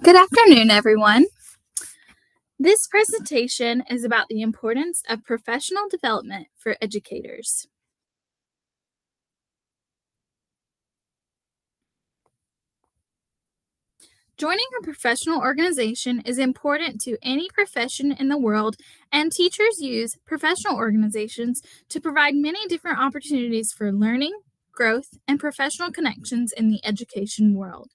Good afternoon, everyone. This presentation is about the importance of professional development for educators. Joining a professional organization is important to any profession in the world, and teachers use professional organizations to provide many different opportunities for learning, growth, and professional connections in the education world.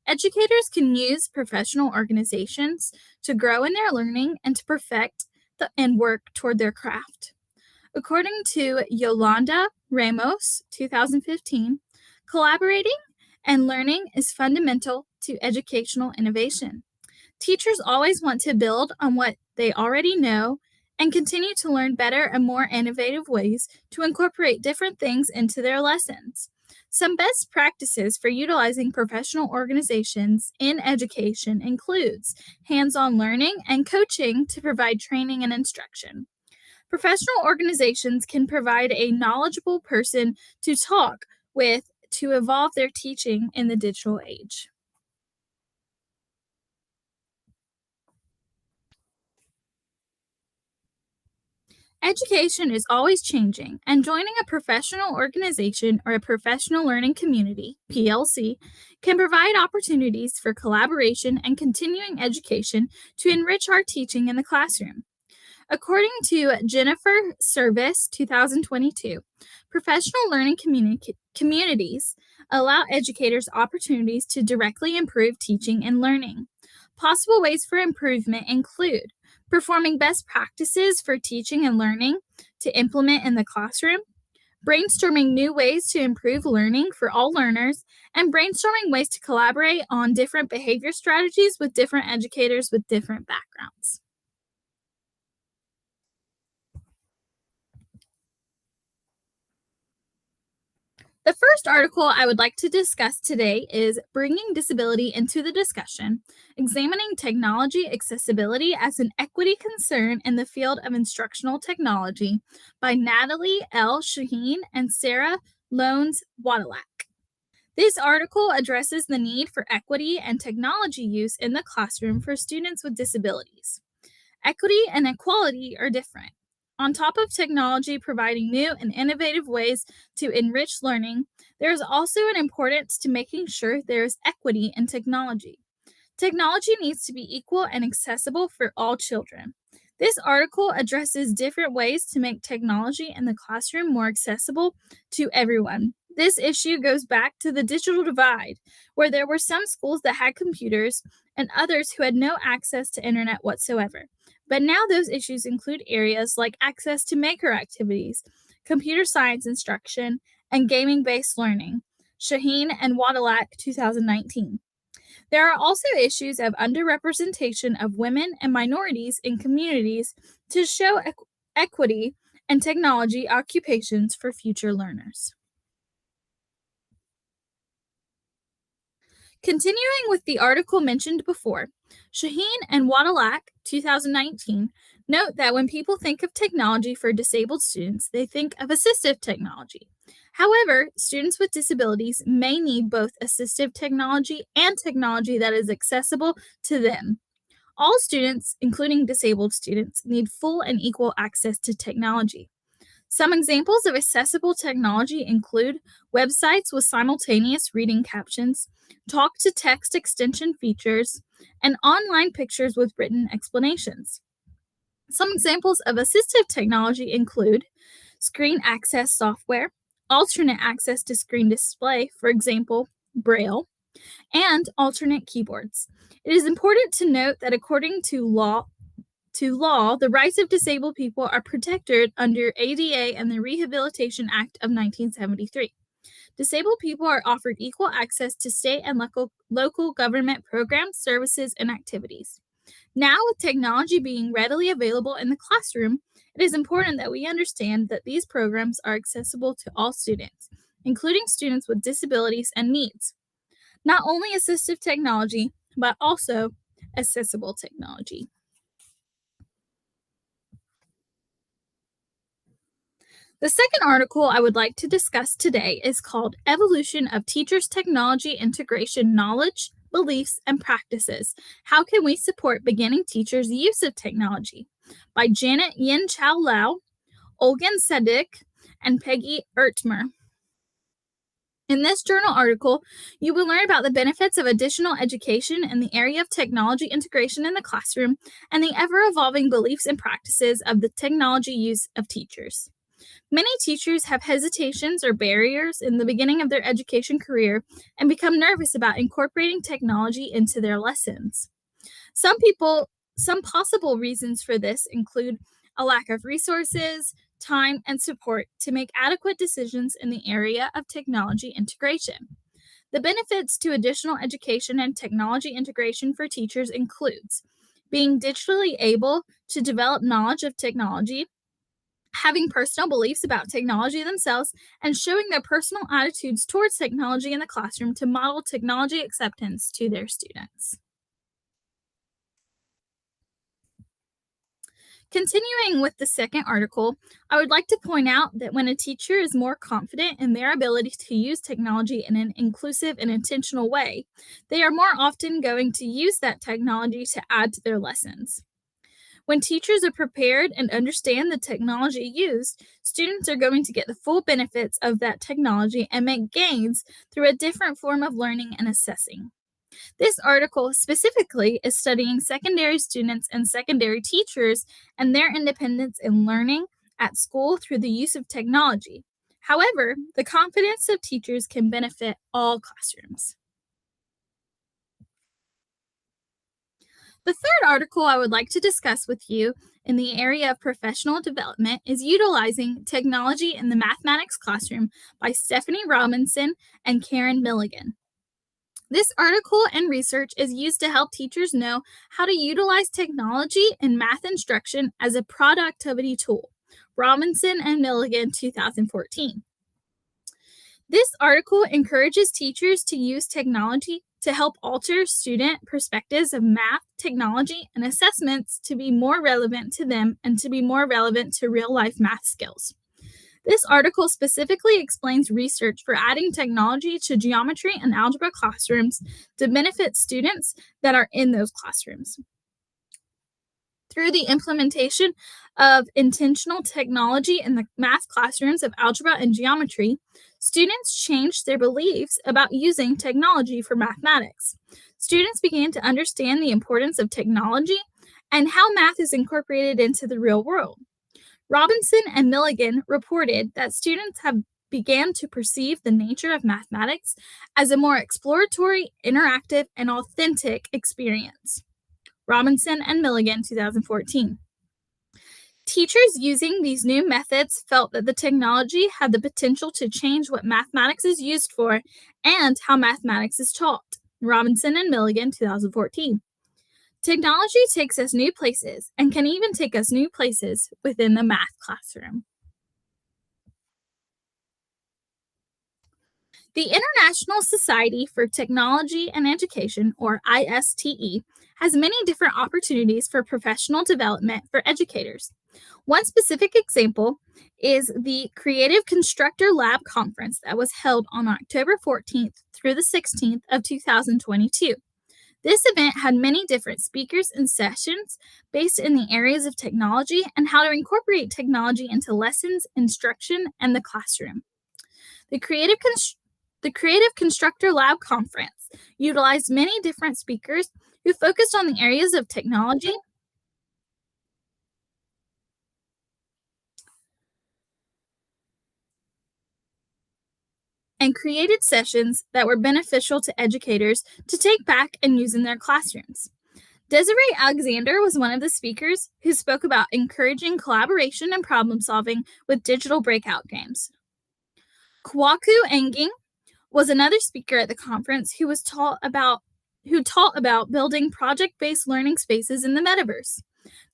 Educators can use professional organizations to grow in their learning and to perfect and work toward their craft. According to Yolanda Ramos, 2015, collaborating and learning is fundamental to educational innovation. Teachers always want to build on what they already know and continue to learn better and more innovative ways to incorporate different things into their lessons. Some best practices for utilizing professional organizations in education includes hands-on learning and coaching to provide training and instruction. Professional organizations can provide a knowledgeable person to talk with to evolve their teaching in the digital age. Education is always changing, and joining a professional organization or a professional learning community, PLC, can provide opportunities for collaboration and continuing education to enrich our teaching in the classroom. According to Jennifer Service, 2022, professional learning communities allow educators opportunities to directly improve teaching and learning. Possible ways for improvement include performing best practices for teaching and learning to implement in the classroom, brainstorming new ways to improve learning for all learners, and brainstorming ways to collaborate on different behavior strategies with different educators with different backgrounds. The first article I would like to discuss today is Bringing Disability into the Discussion, Examining Technology Accessibility as an Equity Concern in the Field of Instructional Technology by Natalie L. Shaheen and Sarah Loans Wadalak. This article addresses the need for equity and technology use in the classroom for students with disabilities. Equity and equality are different. On top of technology providing new and innovative ways to enrich learning, there is also an importance to making sure there is equity in technology. Technology needs to be equal and accessible for all children. This article addresses different ways to make technology in the classroom more accessible to everyone. This issue goes back to the digital divide, where there were some schools that had computers and others who had no access to internet whatsoever. But now those issues include areas like access to maker activities, computer science instruction, and gaming based learning. Shaheen and Wadalak, 2019. There are also issues of underrepresentation of women and minorities in communities to show equity and technology occupations for future learners. Continuing with the article mentioned before, Shaheen and Wadalak, 2019, note that when people think of technology for disabled students, they think of assistive technology. However, students with disabilities may need both assistive technology and technology that is accessible to them. All students, including disabled students, need full and equal access to technology. Some examples of accessible technology include websites with simultaneous reading captions, talk to text extension features, and online pictures with written explanations. Some examples of assistive technology include screen access software, alternate access to screen display, for example, Braille, and alternate keyboards. It is important to note that according to law, the rights of disabled people are protected under ADA and the Rehabilitation Act of 1973. Disabled people are offered equal access to state and local government programs, services, and activities. Now, with technology being readily available in the classroom, it is important that we understand that these programs are accessible to all students, including students with disabilities and needs. Not only assistive technology, but also accessible technology. The second article I would like to discuss today is called Evolution of Teachers' Technology Integration Knowledge, beliefs, and practices. How can we support beginning teachers' use of technology? By Janet Yin Chow Lau, Olgan Sedik, and Peggy Ertmer. In this journal article, you will learn about the benefits of additional education in the area of technology integration in the classroom and the ever evolving beliefs and practices of the technology use of teachers. Many teachers have hesitations or barriers in the beginning of their education career and become nervous about incorporating technology into their lessons. Some possible reasons for this include a lack of resources, time, and support to make adequate decisions in the area of technology integration. The benefits to additional education and technology integration for teachers includes being digitally able to develop knowledge of technology, having personal beliefs about technology themselves, and showing their personal attitudes towards technology in the classroom to model technology acceptance to their students. Continuing with the second article, I would like to point out that when a teacher is more confident in their ability to use technology in an inclusive and intentional way, they are more often going to use that technology to add to their lessons. When teachers are prepared and understand the technology used, students are going to get the full benefits of that technology and make gains through a different form of learning and assessing. This article specifically is studying secondary students and secondary teachers and their independence in learning at school through the use of technology. However, the confidence of teachers can benefit all classrooms. The third article I would like to discuss with you in the area of professional development is Utilizing Technology in the Mathematics Classroom by Stephanie Robinson and Karen Milligan. This article and research is used to help teachers know how to utilize technology in math instruction as a productivity tool. Robinson and Milligan, 2014. This article encourages teachers to use technology to help alter student perspectives of math, technology, and assessments to be more relevant to them and to be more relevant to real-life math skills. This article specifically explains research for adding technology to geometry and algebra classrooms to benefit students that are in those classrooms. Through the implementation of intentional technology in the math classrooms of algebra and geometry, students changed their beliefs about using technology for mathematics. Students began to understand the importance of technology and how math is incorporated into the real world. Robinson and Milligan reported that students have began to perceive the nature of mathematics as a more exploratory, interactive, and authentic experience. Robinson and Milligan, 2014. Teachers using these new methods felt that the technology had the potential to change what mathematics is used for and how mathematics is taught. Robinson and Milligan, 2014. Technology takes us new places and can even take us new places within the math classroom. The International Society for Technology and Education, or ISTE, has many different opportunities for professional development for educators. One specific example is the Creative Constructor Lab Conference that was held on October 14th through the 16th of 2022. This event had many different speakers and sessions based in the areas of technology and how to incorporate technology into lessons, instruction, and the classroom. The Creative Constructor Lab Conference utilized many different speakers who focused on the areas of technology and created sessions that were beneficial to educators to take back and use in their classrooms. Desiree Alexander was one of the speakers who spoke about encouraging collaboration and problem solving with digital breakout games. Kwaku Enging was another speaker at the conference who taught about building project-based learning spaces in the metaverse.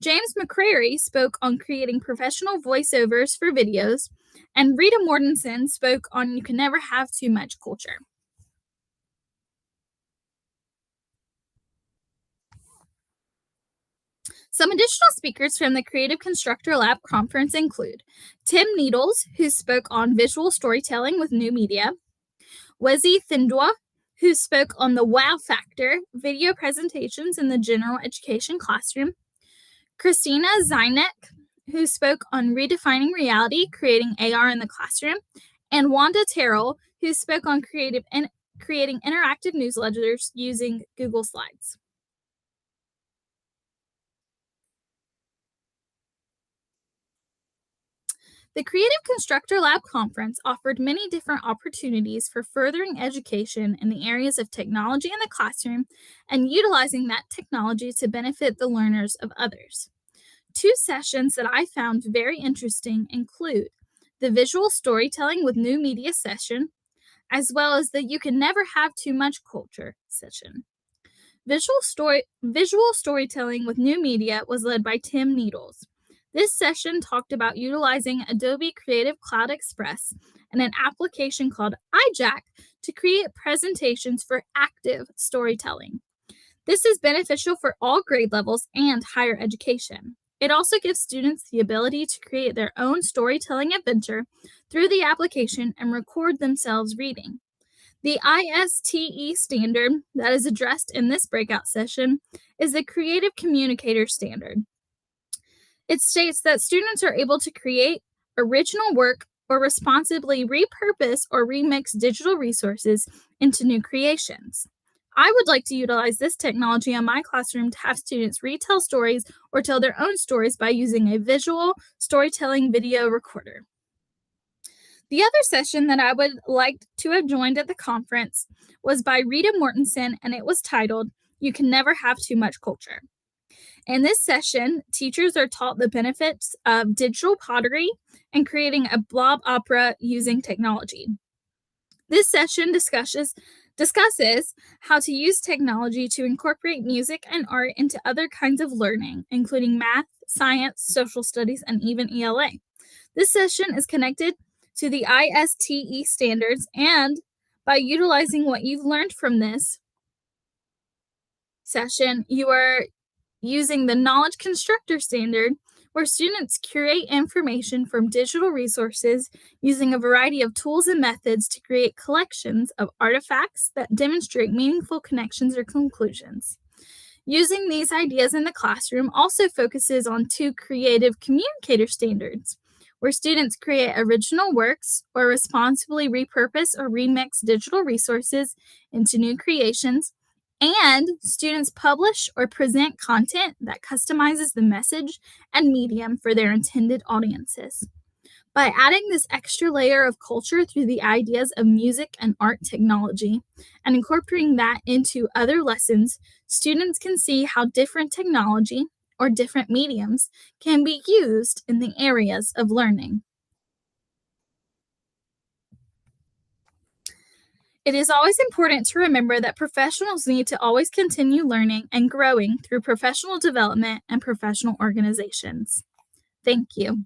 James McCrary spoke on creating professional voiceovers for videos, and Rita Mortensen spoke on You Can Never Have Too Much culture. Some additional speakers from the Creative Constructor Lab conference include Tim Needles, who spoke on visual storytelling with new media, Wezi Thindwa, who spoke on the wow factor, video presentations in the general education classroom, Christina Zynek, who spoke on redefining reality, creating AR in the classroom, and Wanda Terrell, who spoke on creating interactive newsletters using Google Slides. The Creative Constructor Lab Conference offered many different opportunities for furthering education in the areas of technology in the classroom and utilizing that technology to benefit the learners of others. Two sessions that I found very interesting include the Visual Storytelling with New Media session, as well as the You Can Never Have Too Much Culture session. Visual storytelling with new media was led by Tim Needles. This session talked about utilizing Adobe Creative Cloud Express and an application called iJack to create presentations for active storytelling. This is beneficial for all grade levels and higher education. It also gives students the ability to create their own storytelling adventure through the application and record themselves reading. The ISTE standard that is addressed in this breakout session is the Creative Communicator Standard. It states that students are able to create original work or responsibly repurpose or remix digital resources into new creations. I would like to utilize this technology in my classroom to have students retell stories or tell their own stories by using a visual storytelling video recorder. The other session that I would like to have joined at the conference was by Rita Mortensen, and it was titled, You Can Never Have Too Much Culture. In this session, teachers are taught the benefits of digital pottery and creating a blob opera using technology. This session discusses how to use technology to incorporate music and art into other kinds of learning, including math, science, social studies, and even ELA. This session is connected to the ISTE standards, and by utilizing what you've learned from this session, you are using the Knowledge Constructor Standard, where students curate information from digital resources using a variety of tools and methods to create collections of artifacts that demonstrate meaningful connections or conclusions. Using these ideas in the classroom also focuses on two Creative Communicator Standards, where students create original works or responsibly repurpose or remix digital resources into new creations, and students publish or present content that customizes the message and medium for their intended audiences. By adding this extra layer of culture through the ideas of music and art technology and incorporating that into other lessons, students can see how different technology or different mediums can be used in the areas of learning. It is always important to remember that professionals need to always continue learning and growing through professional development and professional organizations. Thank you.